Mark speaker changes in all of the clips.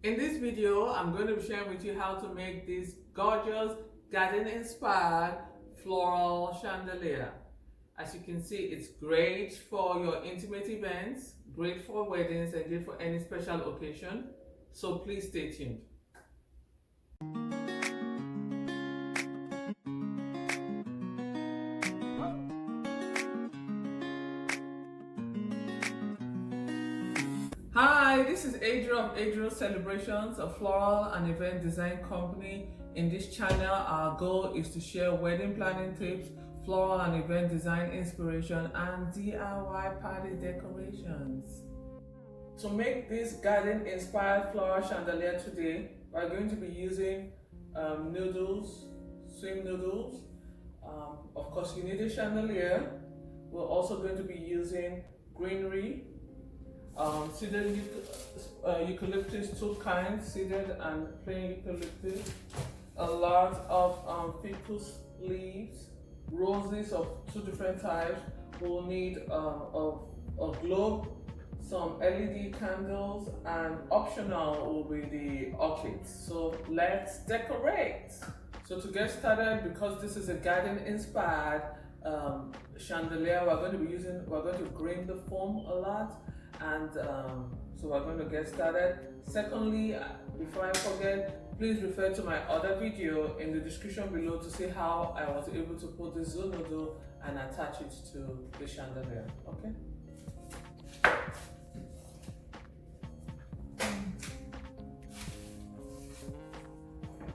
Speaker 1: In this video, I'm going to be sharing with you how to make this gorgeous garden-inspired floral chandelier. As you can see, it's great for your intimate events, great for weddings, and great for any special occasion. So please stay tuned. Hi, this is Ejiro of Ejiro Celebrations, a floral and event design company. In this channel, our goal is to share wedding planning tips, floral and event design inspiration, and DIY party decorations. To make this garden-inspired floral chandelier today, we're going to be using noodles, swim noodles. Of course, you need a chandelier. We're also going to be using greenery, seeded eucalyptus, two kinds, seeded and plain eucalyptus, a lot of ficus leaves, roses of two different types. We'll need a globe, some LED candles, and optional will be the orchids. So let's decorate. So to get started, because this is a garden inspired chandelier, we're going to green the foam a lot, and so we're going to get started. Secondly, before I forget, please refer to my other video in the description below to see how I was able to put the zoo noodle and attach it to the chandelier. Okay.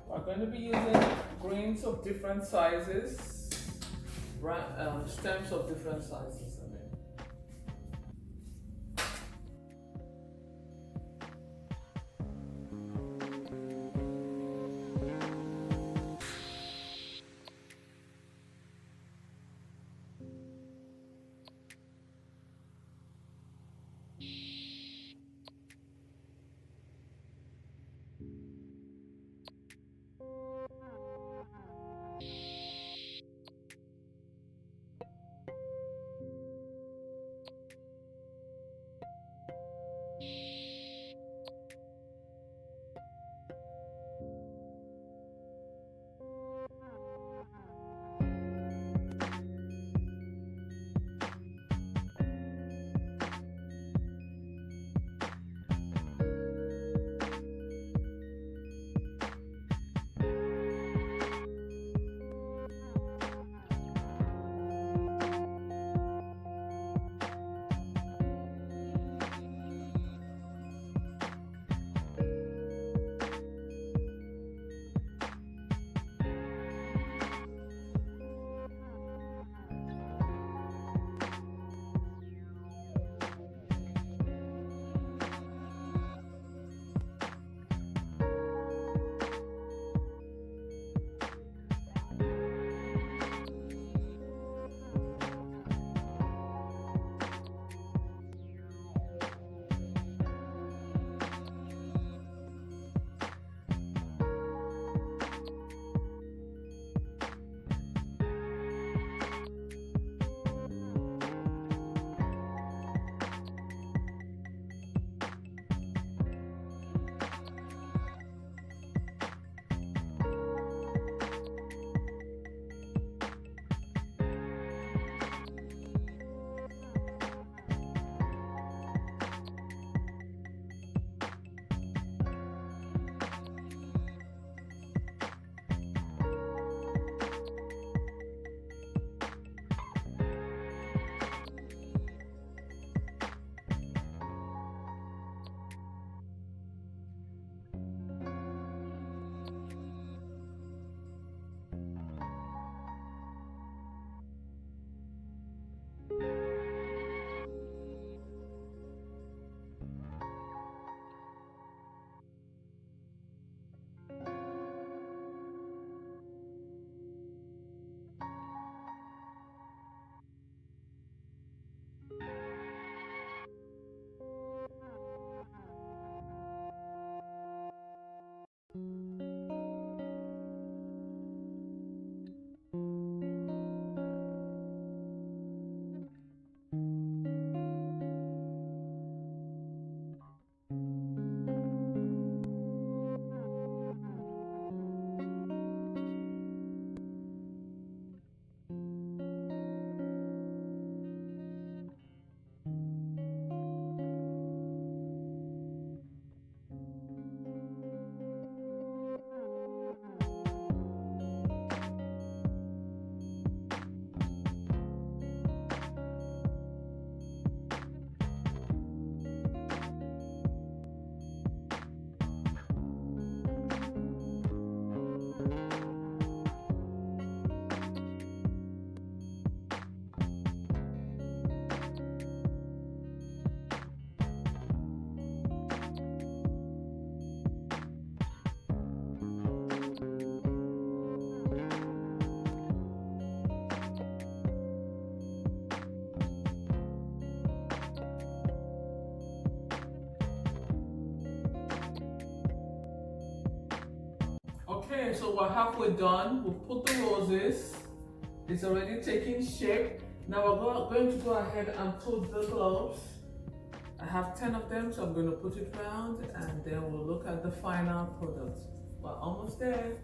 Speaker 1: We're going to be using greens of different sizes, stems of different sizes. Okay, so we're halfway done. We've put the roses. It's already taking shape. Now we're going to go ahead and put the globes. I have 10 of them, so I'm going to put it round and then we'll look at the final product. We're almost there.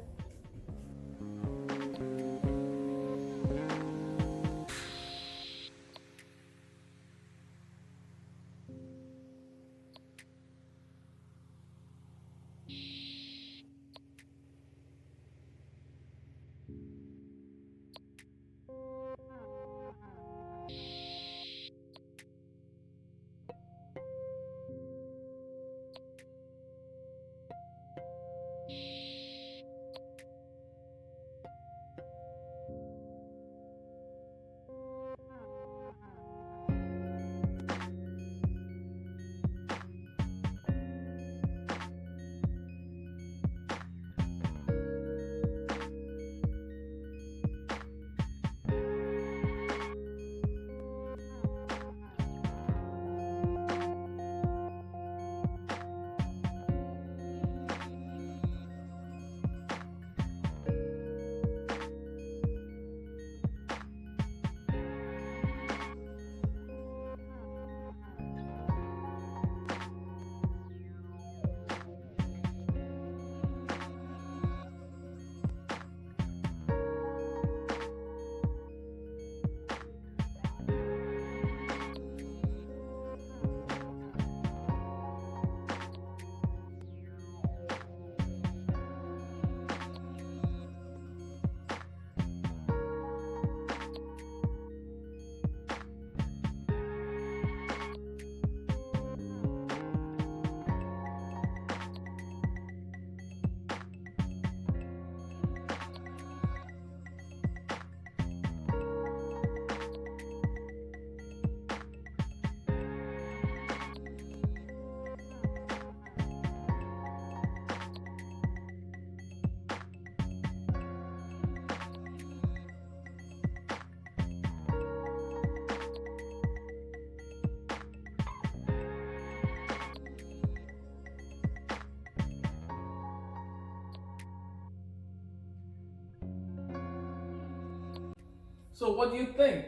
Speaker 1: So what do you think?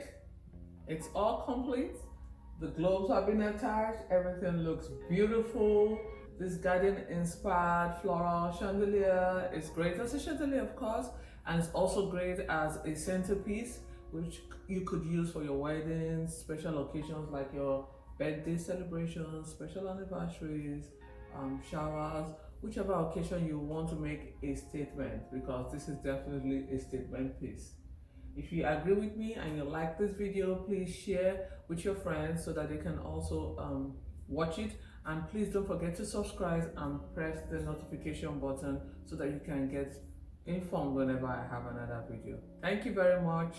Speaker 1: It's all complete. The globes have been attached. Everything looks beautiful. This garden inspired floral chandelier is great as a chandelier, of course, and it's also great as a centerpiece, which you could use for your weddings, special occasions like your birthday celebrations, special anniversaries, showers, whichever occasion you want to make a statement, because this is definitely a statement piece. If you agree with me and you like this video, please share with your friends so that they can also watch it. And please don't forget to subscribe and press the notification button so that you can get informed whenever I have another video. Thank you very much.